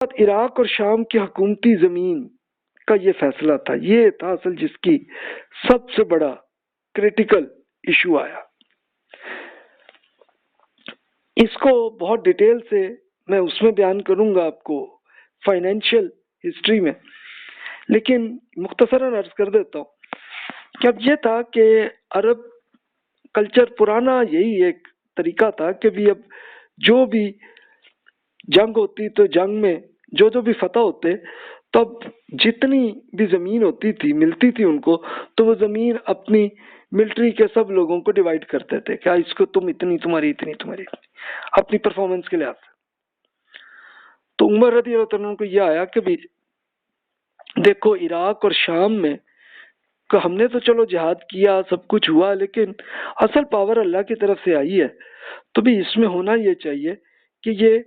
عراق اور شام کی حکومتی زمین کا یہ فیصلہ تھا، یہ تھا اصل جس کی سب سے بڑا کریٹیکل ایشو آیا۔ اس کو بہت ڈیٹیل سے میں اس میں بیان کروں گا آپ کو فائنینشیل ہسٹری میں، لیکن مختصراً عرض کر دیتا ہوں کہ اب یہ تھا کہ عرب کلچر پرانا یہی ایک طریقہ تھا کہ بھی اب جو بھی جنگ ہوتی تو جنگ میں جو بھی فتح ہوتے تو اب جتنی بھی زمین ہوتی تھی ملتی تھی ان کو، تو وہ زمین اپنی ملٹری کے سب لوگوں کو ڈیوائیڈ کرتے تھے، کیا اس کو تم اتنی، تمہاری اتنی، تمہاری اتنی، اپنی پرفارمنس کے لحاظ سے۔ تو عمر رضی اللہ عنہ کو یہ آیا کہ بھی دیکھو عراق اور شام میں کہ ہم نے تو چلو جہاد کیا، سب کچھ ہوا، لیکن اصل پاور اللہ کی طرف سے آئی ہے، تو بھی اس میں ہونا یہ چاہیے کہ یہ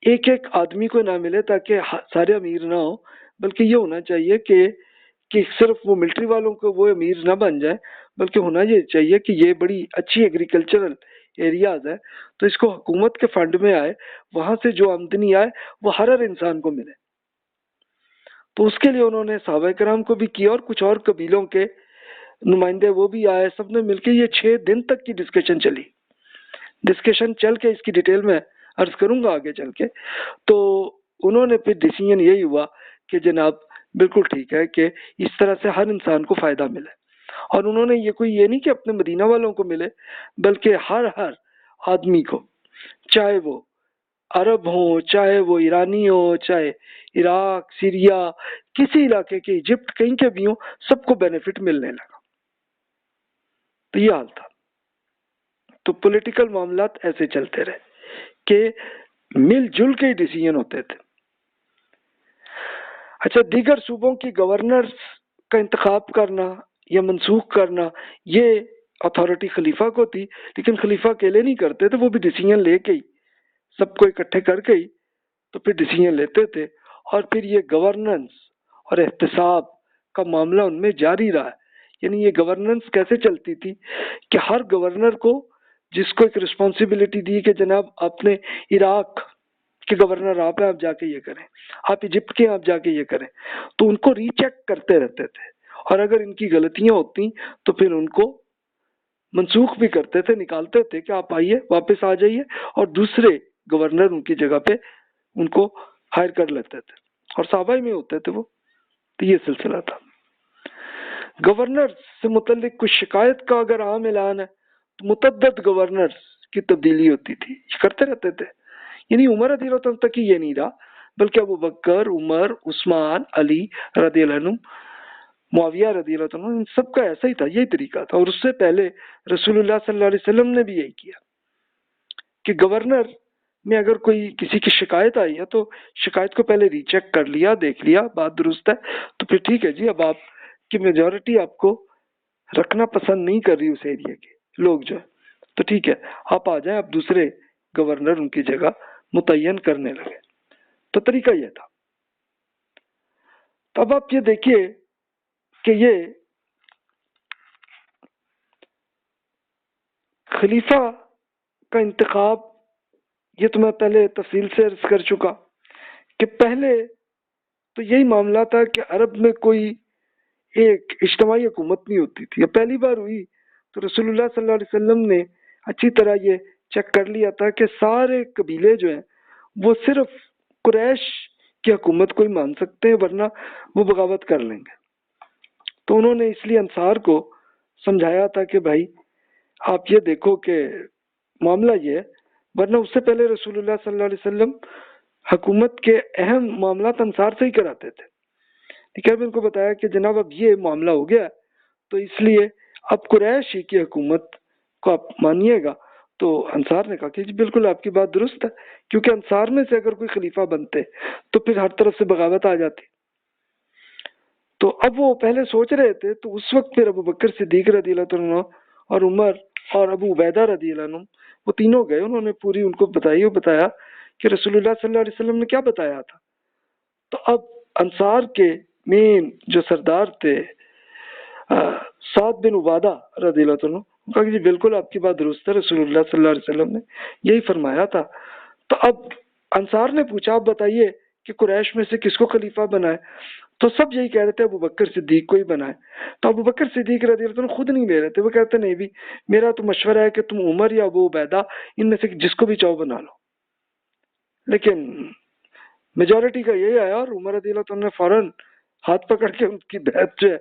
ایک ایک آدمی کو نہ ملے تاکہ سارے امیر نہ ہو، بلکہ یہ ہونا چاہیے کہ صرف وہ ملٹری والوں کو وہ امیر نہ بن جائے، بلکہ ہونا یہ چاہیے کہ یہ بڑی اچھی ایگریکلچرل ایریاز ہے تو اس کو حکومت کے فنڈ میں آئے، وہاں سے جو آمدنی آئے وہ ہر انسان کو ملے۔ تو اس کے لیے انہوں نے صحابہ کرام کو بھی کیا اور کچھ اور قبیلوں کے نمائندے وہ بھی آئے، سب نے مل کے یہ 6 دن تک کی ڈسکشن چلی۔ ڈسکشن چل کے اس کی ڈیٹیل میں عرض کروں گا آگے چل کے، تو انہوں نے پھر ڈیسیژن یہی ہوا کہ جناب بالکل ٹھیک ہے کہ اس طرح سے ہر انسان کو فائدہ ملے، اور انہوں نے یہ نہیں کہ اپنے مدینہ والوں کو ملے، بلکہ ہر آدمی کو، چاہے وہ عرب ہوں، چاہے وہ ایرانی ہو، چاہے عراق، سیریا، کسی علاقے کے، ایجپٹ کہیں کے بھی ہوں، سب کو بینیفٹ ملنے لگا۔ تو یہ حال تھا۔ تو پولیٹیکل معاملات ایسے چلتے رہے کہ مل جل کے ہی ڈیسیژن ہوتے تھے۔ اچھا، دیگر صوبوں کی گورنرز کا انتخاب کرنا یا منسوخ کرنا یہ اتھارٹی خلیفہ کو تھی، لیکن خلیفہ اکیلے نہیں کرتے تھے، وہ بھی ڈیسیژن لے کے ہی سب کو اکٹھے کر کے ہی تو پھر ڈیسیژن لیتے تھے، اور پھر یہ گورننس اور احتساب کا معاملہ ان میں جاری رہا۔ یعنی یہ گورننس کیسے چلتی تھی کہ ہر گورنر کو جس کو ایک رسپانسبلٹی دی کہ جناب آپ نے عراق کے گورنر آپ ہیں، آپ جا کے یہ کریں، آپ ایجپٹ کے آپ جا کے یہ کریں، تو ان کو ری چیک کرتے رہتے تھے، اور اگر ان کی غلطیاں ہوتی تو پھر ان کو منسوخ بھی کرتے تھے، نکالتے تھے کہ آپ آئیے، واپس آ جائیے، اور دوسرے گورنر ان کی جگہ پہ ان کو ہائر کر لیتے تھے، اور صحابہ میں ہوتے تھے وہ۔ تو یہ سلسلہ تھا۔ گورنر سے متعلق کچھ شکایت کا اگر عام اعلان ہے تو متعدد گورنر کی تبدیلی ہوتی تھی، یہ کرتے رہتے تھے۔ یعنی عمر رضی اللہ عنہ تک ہی یہ نہیں رہا، بلکہ ابو بکر، عمر، عثمان، علی رضی اللہ عنہ، معاویہ رضی اللہ عنہ، ان سب کا ایسا ہی تھا، یہی طریقہ تھا۔ اور اس سے پہلے رسول اللہ صلی اللہ علیہ وسلم نے بھی یہی کیا کہ گورنر میں اگر کوئی کسی کی شکایت آئی ہے تو شکایت کو پہلے ری چیک کر لیا، دیکھ لیا بات درست ہے تو پھر ٹھیک ہے جی، اب آپ کی میجورٹی آپ کو رکھنا پسند نہیں کر رہی اس ایریا کے لوگ جو ہے، تو ٹھیک ہے آپ آ جائیں، اب دوسرے گورنر ان کی جگہ متعین کرنے لگے۔ تو طریقہ یہ تھا۔ تو اب آپ یہ دیکھیے کہ یہ خلیفہ کا انتخاب، یہ تو میں پہلے تفصیل سے عرض کر چکا کہ پہلے تو یہی معاملہ تھا کہ عرب میں کوئی ایک اجتماعی حکومت نہیں ہوتی تھی، پہلی بار ہوئی تو رسول اللہ صلی اللہ علیہ وسلم نے اچھی طرح یہ چیک کر لیا تھا کہ سارے قبیلے جو ہیں وہ صرف قریش کی حکومت کو ہی مان سکتے ہیں، ورنہ وہ بغاوت کر لیں گے۔ تو انہوں نے اس لیے انصار کو سمجھایا تھا کہ بھائی آپ یہ دیکھو کہ معاملہ یہ ہے، ورنہ اس سے پہلے رسول اللہ صلی اللہ علیہ وسلم حکومت کے اہم معاملات انصار سے ہی کراتے تھے، لیکن ان کو بتایا کہ جناب اب یہ معاملہ ہو گیا تو اس لیے اب قریش ہی کی حکومت کو آپ مانیے گا۔ تو انصار نے کہا کہ جی بالکل آپ کی بات درست ہے، کیونکہ انصار میں سے اگر کوئی خلیفہ بنتے تو پھر ہر طرف سے بغاوت آ جاتی۔ تو اب وہ پہلے سوچ رہے تھے، تو اس وقت پھر ابو بکر صدیق رضی اللہ عنہ اور عمر اور ابو عبیدہ رضی اللہ عنہ وہ تینوں گئے، انہوں نے پوری ان کو بتایا کہ رسول اللہ صلی اللہ علیہ وسلم نے کیا بتایا تھا۔ تو اب انصار کے مین جو سردار تھے سعد بن عبادہ رضی اللہ عنہ کہا کہ جی بالکل آپ کی بات درست ہے، رسول اللہ صلی اللہ علیہ وسلم نے یہی فرمایا تھا۔ تو اب انصار نے پوچھا آپ بتائیے کہ قریش میں سے کس کو خلیفہ بنائے، تو سب یہی کہہ رہے تھے ابو بکر صدیق کو ہی بنائے. تو ابو بکر صدیق رضی اللہ عنہ خود نہیں لے رہے تھے، وہ کہتے نہیں بھی میرا تو مشورہ ہے کہ تم عمر یا ابو عبیدہ ان میں سے جس کو بھی چاہو بنا لو. لیکن میجورٹی کا یہی آیا اور عمر رضی اللہ عنہ نے فوراً ہاتھ پکڑ کے ان کی بیعت جو ہے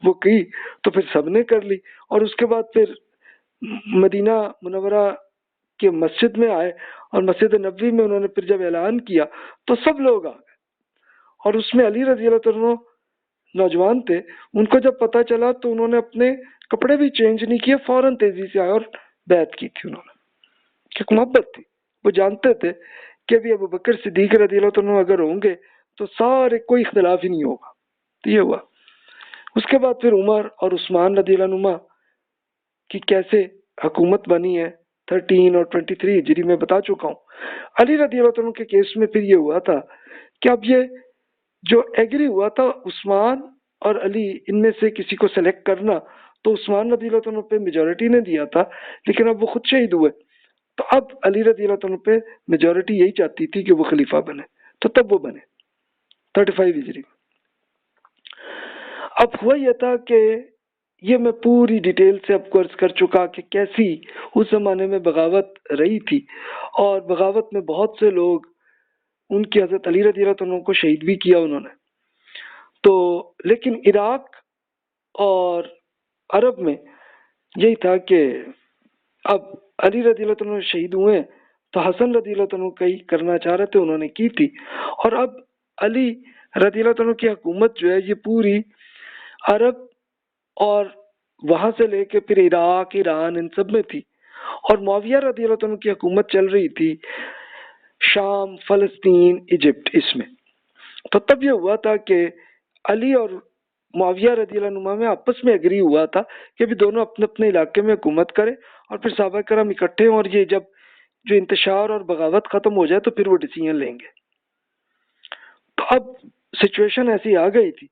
وہ کی. تو پھر سب نے کر لی، اور اس کے بعد پھر مدینہ منورہ کے مسجد میں آئے، اور مسجد نبوی میں انہوں نے پھر جب اعلان کیا تو سب لوگ آ گئے. اور اس میں علی رضی اللہ عنہ نوجوان تھے، ان کو جب پتہ چلا تو انہوں نے اپنے کپڑے بھی چینج نہیں کیے، فوراً تیزی سے آئے اور بیعت کی تھی. انہوں نے کیونکہ محبت تھی، وہ جانتے تھے کہ ابھی ابو بکر صدیق رضی اللہ عنہ اگر ہوں گے تو سارے کوئی اختلاف ہی نہیں ہوگا. تو یہ ہوا. اس کے بعد پھر عمر اور عثمان رضی اللہ عنہ کی کیسے حکومت بنی ہے 13 اور 23 ہجری میں بتا چکا ہوں. علی رضی اللہ عنہ کے کیس میں پھر یہ ہوا تھا کہ اب یہ جو ایگری ہوا تھا عثمان اور علی ان میں سے کسی کو سلیکٹ کرنا، تو عثمان رضی اللہ عنہ پہ میجورٹی نے دیا تھا، لیکن اب وہ خود شہید ہوئے. تو اب علی رضی اللہ عنہ پہ میجورٹی یہی چاہتی تھی کہ وہ خلیفہ بنے، تو تب وہ بنے 35 ہجری. اب ہوا یہ تھا کہ یہ میں پوری ڈیٹیل سے اب کو عرض کر چکا کہ کیسی اس زمانے میں بغاوت رہی تھی، اور بغاوت میں بہت سے لوگ ان کی حضرت علی رضی اللہ عنہ کو شہید بھی کیا انہوں نے. تو لیکن عراق اور عرب میں یہی تھا کہ اب علی رضی اللہ عنہ شہید ہوئے تو حسن رضی اللہ عنہ کئی کرنا چاہ رہے تھے، انہوں نے کی تھی. اور اب علی رضی اللہ عنہ کی حکومت جو ہے یہ پوری عرب اور وہاں سے لے کے پھر عراق، ایران، ان سب میں تھی. اور معاویہ رضی اللہ عنہ کی حکومت چل رہی تھی شام، فلسطین، ایجپٹ، اس میں. تو تب یہ ہوا تھا کہ علی اور معاویہ رضی اللہ عنہ میں آپس میں اگری ہوا تھا کہ بھی دونوں اپنے اپنے علاقے میں حکومت کرے، اور پھر صحابہ کرام اکٹھے ہوں، اور یہ جب جو انتشار اور بغاوت ختم ہو جائے تو پھر وہ ڈیسیژن لیں گے. تو اب سچویشن ایسی آ گئی تھی.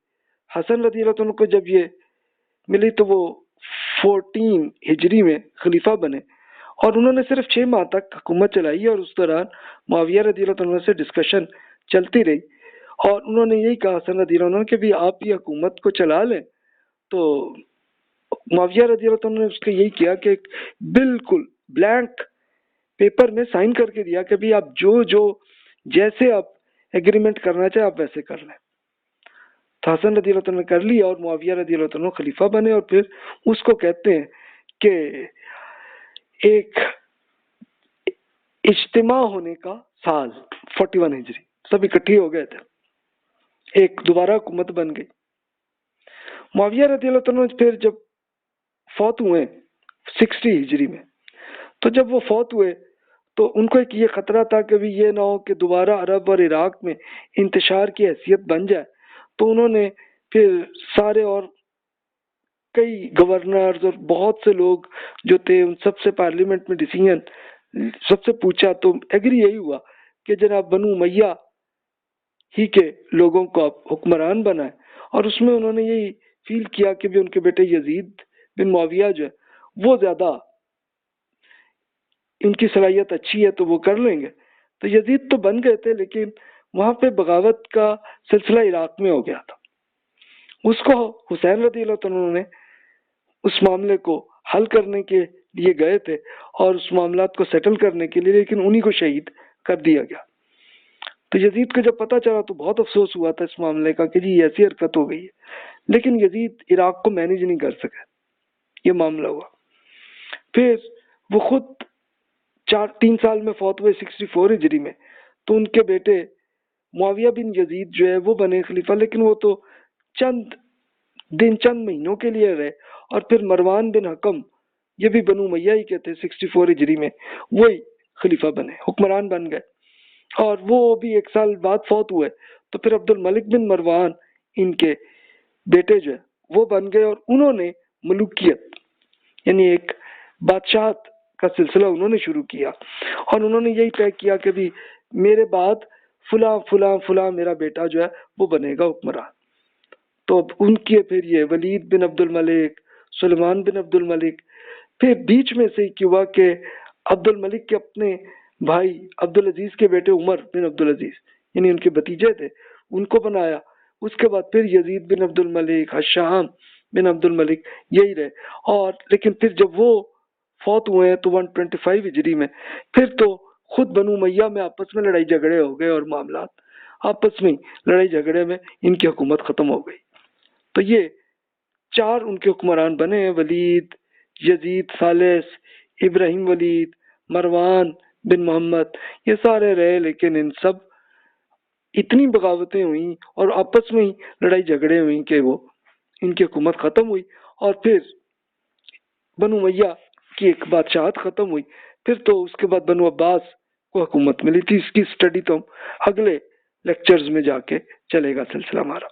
حسن رضی اللہ عنہ کو جب یہ ملی تو وہ 14 ہجری میں خلیفہ بنے، اور انہوں نے صرف 6 ماہ تک حکومت چلائی، اور اس دوران معاویہ رضی اللہ عنہ سے ڈسکشن چلتی رہی، اور انہوں نے یہی کہا حسن رضی اللہ عنہ کہ بھی آپ یہ حکومت کو چلا لیں. تو معاویہ رضی اللہ عنہ نے اس کے یہی کیا کہ بالکل بلینک پیپر میں سائن کر کے دیا کہ بھی آپ جو جیسے آپ ایگریمنٹ کرنا چاہے آپ ویسے کر لیں. تو حسن رضی اللہ عنہ نے کر لی، اور معاویہ رضی اللہ عنہ خلیفہ بنے. اور پھر اس کو کہتے ہیں کہ ایک اجتماع ہونے کا سال 41 ہجری، سب اکٹھے ہو گئے تھے، ایک دوبارہ حکومت بن گئی. معاویہ رضی اللہ عنہ پھر جب فوت ہوئے 60 ہجری میں، تو جب وہ فوت ہوئے تو ان کو ایک یہ خطرہ تھا کہ بھی یہ نہ ہو کہ دوبارہ عرب اور عراق میں انتشار کی حیثیت بن جائے. تو انہوں نے پھر سارے اور کئی گورنرز اور بہت سے لوگ جو تھے ان سب سے پارلیمنٹ میں ڈیسیژن سب سے پوچھا، تو ایگری یہی ہوا کہ جناب بنو امیہ ہی کے لوگوں کو آپ حکمران بنائیں. اور اس میں انہوں نے یہی فیل کیا کہ بھی ان کے بیٹے یزید بن معاویہ جو ہے وہ زیادہ ان کی صلاحیت اچھی ہے تو وہ کر لیں گے. تو یزید تو بن گئے تھے، لیکن وہاں پہ بغاوت کا سلسلہ عراق میں ہو گیا تھا. اس کو حسین رضی اللہ عنہ نے اس معاملے کو حل کرنے کے لیے گئے تھے اور اس معاملات کو سیٹل کرنے کے لیے، لیکن انہی کو شہید کر دیا گیا. تو یزید کو جب پتہ چلا تو بہت افسوس ہوا تھا اس معاملے کا کہ جی ایسی حرکت ہو گئی ہے، لیکن یزید عراق کو مینیج نہیں کر سکے. یہ معاملہ ہوا. پھر وہ خود 3 سال میں فوت ہوئے 64 ہجری میں. تو ان کے بیٹے معاویہ بن یزید جو ہے وہ بنے خلیفہ، لیکن وہ تو چند مہینوں کے لیے رہے. اور پھر مروان بن حکم، یہ بھی بنو امیہ ہی کے تھے، 64 ہجری میں وہی خلیفہ بنے، حکمران بن گئے. اور وہ بھی 1 سال بعد فوت ہوئے. تو پھر عبد الملک بن مروان ان کے بیٹے جو ہے وہ بن گئے، اور انہوں نے ملوکیت یعنی ایک بادشاہت کا سلسلہ انہوں نے شروع کیا. اور انہوں نے یہی طے کیا کہ بھی میرے بعد فلاں فلاں فلاں میرا بیٹا جو ہے وہ بنے گا حکمران. تو اب ان کے پھر یہ ولید بن عبد الملک، سلیمان بن عبد الملک، پھر بیچ میں سے کیا ہوا کہ عبد الملک کے اپنے بھائی عبدالعزیز کے بیٹے عمر بن عبدالعزیز یعنی ان کے بھتیجے تھے ان کو بنایا. اس کے بعد پھر یزید بن عبد الملک، حشام بن عبد الملک یہی رہے. اور لیکن پھر جب وہ فوت ہوئے ہیں تو 125 ہجری میں، پھر تو خود بنو امیہ میں آپس میں لڑائی جھگڑے ہو گئے اور معاملات آپس میں لڑائی جھگڑے میں ان کی حکومت ختم ہو گئی. تو یہ 4 ان کے حکمران بنے ہیں، ولید، یزید ثالث، ابراہیم ولید، مروان بن محمد، یہ سارے رہے. لیکن ان سب اتنی بغاوتیں ہوئیں اور آپس میں ہی لڑائی جھگڑے ہوئیں کہ وہ ان کی حکومت ختم ہوئی. اور پھر بنو امیہ کی ایک بادشاہت ختم ہوئی. پھر تو اس کے بعد بنو عباس کو حکومت ملی تھی. اس کی سٹڈی تو ہم اگلے لیکچرز میں جا کے چلے گا سلسلہ ہمارا.